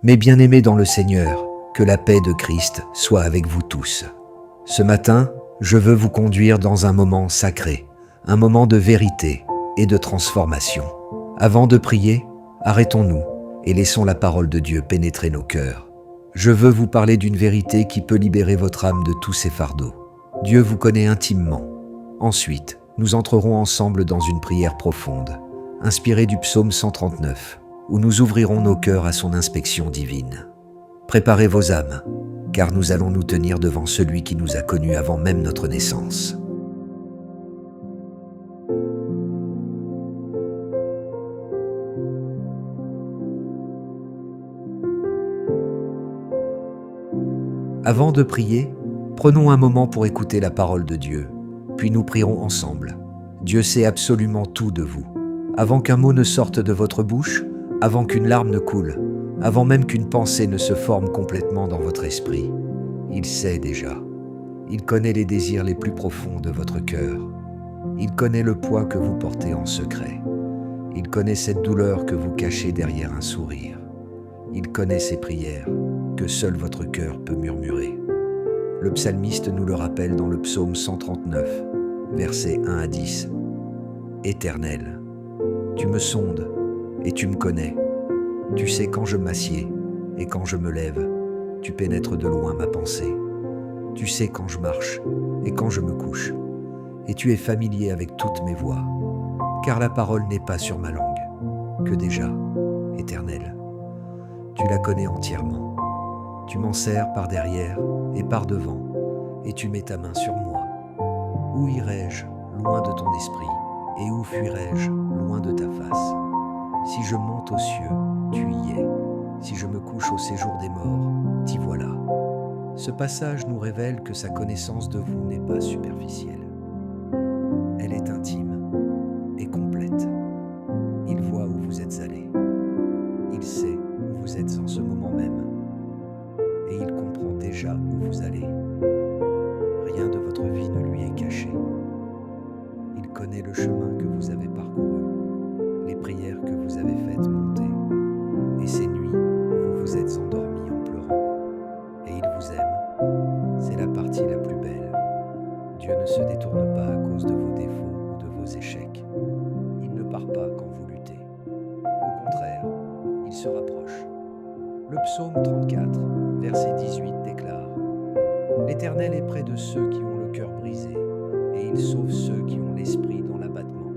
Mes bien-aimés dans le Seigneur, que la paix de Christ soit avec vous tous. Ce matin, je veux vous conduire dans un moment sacré, un moment de vérité et de transformation. Avant de prier, arrêtons-nous et laissons la parole de Dieu pénétrer nos cœurs. Je veux vous parler d'une vérité qui peut libérer votre âme de tous ses fardeaux. Dieu vous connaît intimement. Ensuite, nous entrerons ensemble dans une prière profonde, inspirée du psaume 139, où nous ouvrirons nos cœurs à son inspection divine. Préparez vos âmes, car nous allons nous tenir devant celui qui nous a connus avant même notre naissance. Avant de prier, prenons un moment pour écouter la parole de Dieu, puis nous prierons ensemble. Dieu sait absolument tout de vous. Avant qu'un mot ne sorte de votre bouche, avant qu'une larme ne coule, avant même qu'une pensée ne se forme complètement dans votre esprit, il sait déjà. Il connaît les désirs les plus profonds de votre cœur. Il connaît le poids que vous portez en secret. Il connaît cette douleur que vous cachez derrière un sourire. Il connaît ces prières que seul votre cœur peut murmurer. Le psalmiste nous le rappelle dans le psaume 139, versets 1 à 10. « Éternel, tu me sondes et tu me connais. Tu sais quand je m'assieds et quand je me lève, tu pénètres de loin ma pensée. Tu sais quand je marche et quand je me couche, et tu es familier avec toutes mes voies. Car la parole n'est pas sur ma langue, que déjà, Éternel, tu la connais entièrement. Tu m'en sers par derrière et par devant, et tu mets ta main sur moi. Où irai-je loin de ton esprit, et où fuirai-je loin de ta face? Si je monte aux cieux, tu y es. Si je me couche au séjour des morts, t'y voilà. » Ce passage nous révèle que sa connaissance de vous n'est pas superficielle. Elle est intime et complète. Il voit où vous êtes allés. Il sait où vous êtes en ce moment même. Et il comprend déjà où vous allez. Rien de votre vie ne lui est caché. Il connaît le chemin que vous avez parcouru, les prières que vous avez faites monter, et ces nuits où vous vous êtes endormis en pleurant. Et il vous aime. C'est la partie la plus belle. Dieu ne se détourne pas à cause de vos défauts ou de vos échecs. Il ne part pas quand vous luttez. Au contraire, il se rapproche. Le psaume 34, verset 18 déclare « L'Éternel est près de ceux qui ont le cœur brisé, et il sauve ceux qui ont l'esprit dans l'abattement. »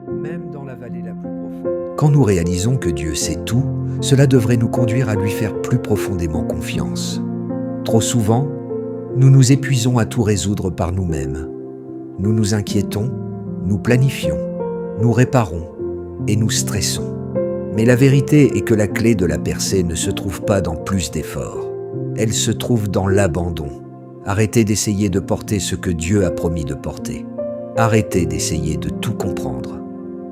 Même dans la vallée la plus profonde. Quand nous réalisons que Dieu sait tout, cela devrait nous conduire à lui faire plus profondément confiance. Trop souvent, nous nous épuisons à tout résoudre par nous-mêmes. Nous nous inquiétons, nous planifions, nous réparons et nous stressons. Mais la vérité est que la clé de la percée ne se trouve pas dans plus d'efforts. Elle se trouve dans l'abandon. Arrêtez d'essayer de porter ce que Dieu a promis de porter. Arrêtez d'essayer de tout comprendre.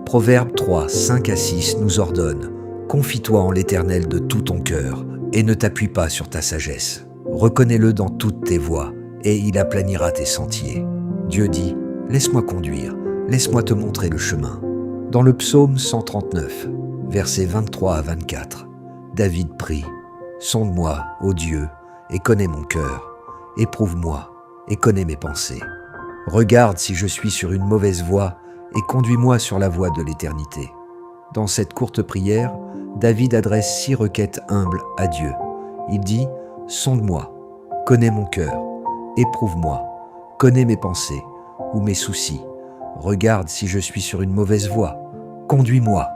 Proverbe 3, 5 à 6 nous ordonne « Confie-toi en l'Éternel de tout ton cœur et ne t'appuie pas sur ta sagesse. Reconnais-le dans toutes tes voies et il aplanira tes sentiers. » Dieu dit « Laisse-moi conduire, laisse-moi te montrer le chemin. » Dans le psaume 139, versets 23 à 24, David prie « Sonde-moi, ô Dieu, et connais mon cœur. Éprouve-moi et connais mes pensées. Regarde si je suis sur une mauvaise voie et conduis-moi sur la voie de l'éternité. » Dans cette courte prière, David adresse 6 requêtes humbles à Dieu. Il dit « Sonde-moi, connais mon cœur, éprouve-moi, connais mes pensées ou mes soucis. Regarde si je suis sur une mauvaise voie, conduis-moi. »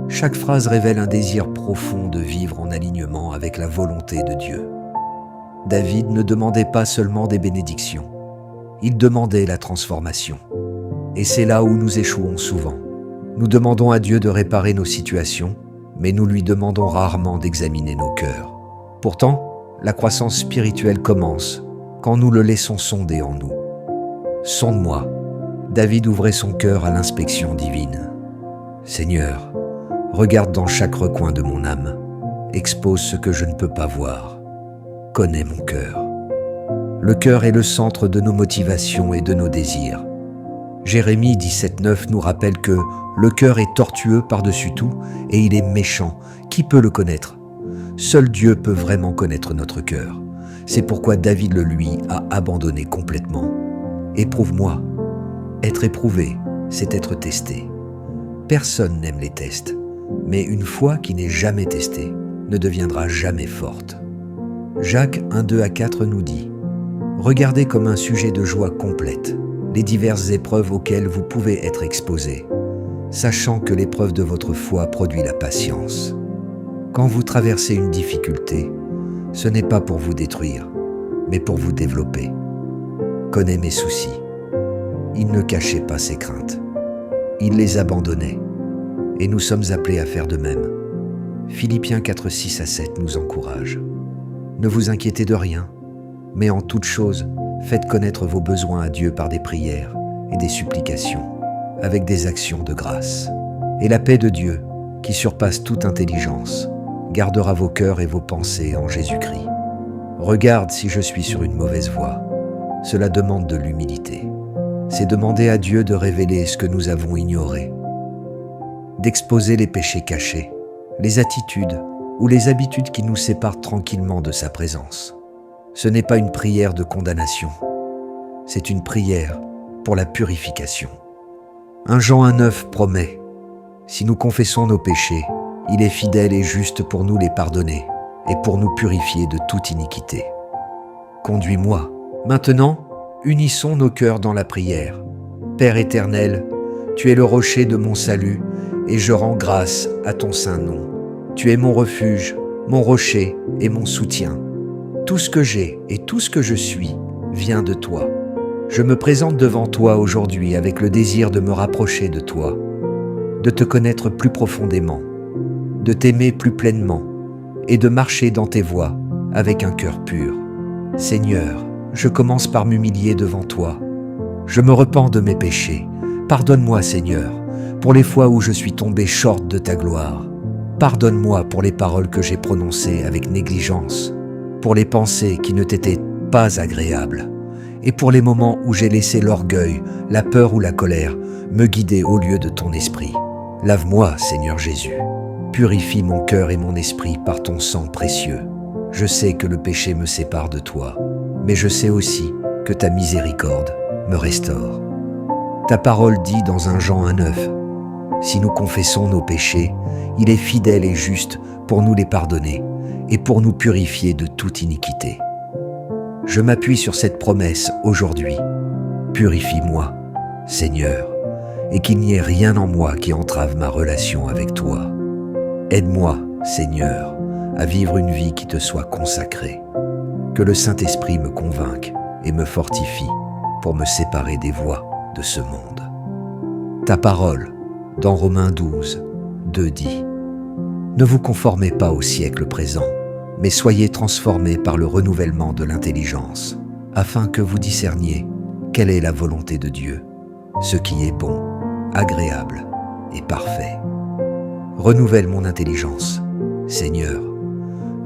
Chaque phrase révèle un désir profond de vivre en alignement avec la volonté de Dieu. David ne demandait pas seulement des bénédictions, il demandait la transformation. Et c'est là où nous échouons souvent. Nous demandons à Dieu de réparer nos situations, mais nous lui demandons rarement d'examiner nos cœurs. Pourtant, la croissance spirituelle commence quand nous le laissons sonder en nous. « Sonde-moi », David ouvrait son cœur à l'inspection divine. « Seigneur, regarde dans chaque recoin de mon âme, expose ce que je ne peux pas voir. Connais mon cœur. » Le cœur est le centre de nos motivations et de nos désirs. Jérémie 17,9 nous rappelle que le cœur est tortueux par-dessus tout et il est méchant. Qui peut le connaître? Seul Dieu peut vraiment connaître notre cœur. C'est pourquoi David le lui a abandonné complètement. Éprouve-moi. Être éprouvé, c'est être testé. Personne n'aime les tests, mais une foi qui n'est jamais testée ne deviendra jamais forte. Jacques 1:2-4 nous dit « Regardez comme un sujet de joie complète les diverses épreuves auxquelles vous pouvez être exposés, sachant que l'épreuve de votre foi produit la patience. Quand vous traversez une difficulté, ce n'est pas pour vous détruire, mais pour vous développer. Connais mes soucis. Il ne cachait pas ses craintes. Il les abandonnait. Et nous sommes appelés à faire de même. Philippiens 4:6-7 nous encourage. Ne vous inquiétez de rien, mais en toute chose, faites connaître vos besoins à Dieu par des prières et des supplications, avec des actions de grâce. Et la paix de Dieu, qui surpasse toute intelligence, gardera vos cœurs et vos pensées en Jésus-Christ. Regarde si je suis sur une mauvaise voie. Cela demande de l'humilité. C'est demander à Dieu de révéler ce que nous avons ignoré, d'exposer les péchés cachés, les attitudes ou les habitudes qui nous séparent tranquillement de sa présence. Ce n'est pas une prière de condamnation, c'est une prière pour la purification. 1 Jean 1:9 promet « Si nous confessons nos péchés, il est fidèle et juste pour nous les pardonner et pour nous purifier de toute iniquité. » Conduis-moi. Maintenant, unissons nos cœurs dans la prière. Père éternel, tu es le rocher de mon salut et je rends grâce à ton saint nom. Tu es mon refuge, mon rocher et mon soutien. Tout ce que j'ai et tout ce que je suis vient de toi. Je me présente devant toi aujourd'hui avec le désir de me rapprocher de toi, de te connaître plus profondément, de t'aimer plus pleinement et de marcher dans tes voies avec un cœur pur. Seigneur, je commence par m'humilier devant toi. Je me repens de mes péchés. Pardonne-moi, Seigneur, pour les fois où je suis tombé short de ta gloire. Pardonne-moi pour les paroles que j'ai prononcées avec négligence, pour les pensées qui ne t'étaient pas agréables, et pour les moments où j'ai laissé l'orgueil, la peur ou la colère me guider au lieu de ton esprit. Lave-moi, Seigneur Jésus. Purifie mon cœur et mon esprit par ton sang précieux. Je sais que le péché me sépare de toi, mais je sais aussi que ta miséricorde me restaure. Ta parole dit dans 1 Jean 1:9, « Si nous confessons nos péchés, il est fidèle et juste pour nous les pardonner et pour nous purifier de toute iniquité. » Je m'appuie sur cette promesse aujourd'hui. Purifie-moi, Seigneur, et qu'il n'y ait rien en moi qui entrave ma relation avec toi. Aide-moi, Seigneur, à vivre une vie qui te soit consacrée. Que le Saint-Esprit me convainque et me fortifie pour me séparer des voies de ce monde. Ta parole, dans Romains 12:2 dit « Ne vous conformez pas au siècle présent, mais soyez transformés par le renouvellement de l'intelligence, afin que vous discerniez quelle est la volonté de Dieu, ce qui est bon, agréable et parfait. » Renouvelle mon intelligence, Seigneur.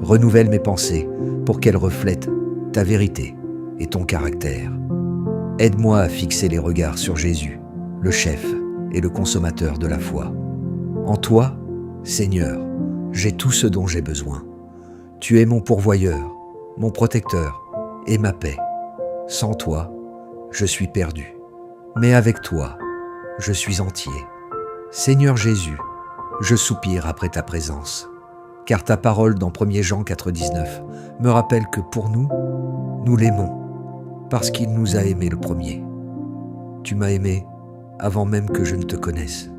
Renouvelle mes pensées pour qu'elles reflètent ta vérité et ton caractère. Aide-moi à fixer les regards sur Jésus, le chef et le consommateur de la foi. En toi, Seigneur, j'ai tout ce dont j'ai besoin. Tu es mon pourvoyeur, mon protecteur et ma paix. Sans toi, je suis perdu. Mais avec toi, je suis entier. Seigneur Jésus, je soupire après ta présence, car ta parole dans 1 Jean 4:19 me rappelle que pour nous, nous l'aimons, parce qu'il nous a aimés le premier. Tu m'as aimé avant même que je ne te connaisse.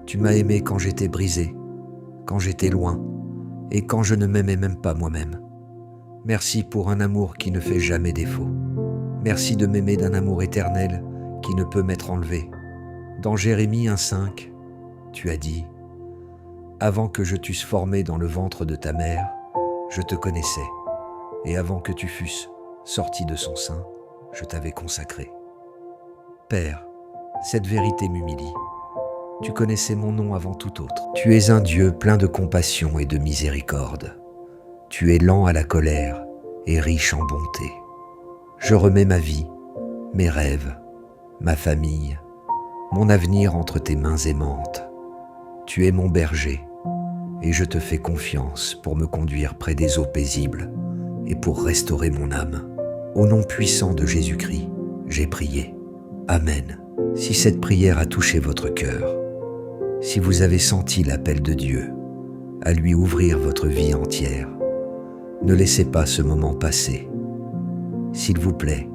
Tu m'as aimé quand j'étais brisé, quand j'étais loin, et quand je ne m'aimais même pas moi-même. Merci pour un amour qui ne fait jamais défaut. Merci de m'aimer d'un amour éternel qui ne peut m'être enlevé. Dans Jérémie 1:5, tu as dit « Avant que je t'eusse formé dans le ventre de ta mère, je te connaissais, et avant que tu fusses sorti de son sein, je t'avais consacré. » Père, cette vérité m'humilie. Tu connaissais mon nom avant tout autre. Tu es un Dieu plein de compassion et de miséricorde. Tu es lent à la colère et riche en bonté. Je remets ma vie, mes rêves, ma famille, mon avenir entre tes mains aimantes. Tu es mon berger, et je te fais confiance pour me conduire près des eaux paisibles et pour restaurer mon âme. Au nom puissant de Jésus-Christ, j'ai prié. Amen. Si cette prière a touché votre cœur, si vous avez senti l'appel de Dieu à lui ouvrir votre vie entière, ne laissez pas ce moment passer. S'il vous plaît,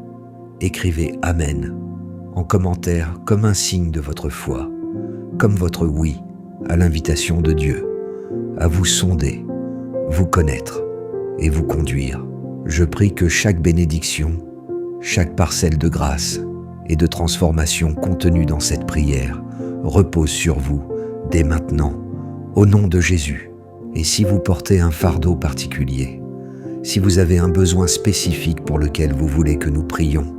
écrivez « Amen » en commentaire comme un signe de votre foi, comme votre oui à l'invitation de Dieu, à vous sonder, vous connaître et vous conduire. Je prie que chaque bénédiction, chaque parcelle de grâce et de transformation contenue dans cette prière repose sur vous dès maintenant, au nom de Jésus. Et si vous portez un fardeau particulier, si vous avez un besoin spécifique pour lequel vous voulez que nous prions,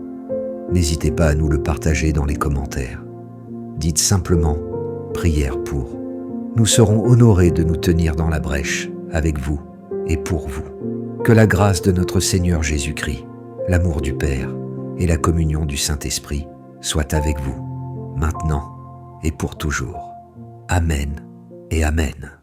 n'hésitez pas à nous le partager dans les commentaires. Dites simplement « Prière pour ». Nous serons honorés de nous tenir dans la brèche avec vous et pour vous. Que la grâce de notre Seigneur Jésus-Christ, l'amour du Père et la communion du Saint-Esprit soient avec vous, maintenant et pour toujours. Amen et Amen.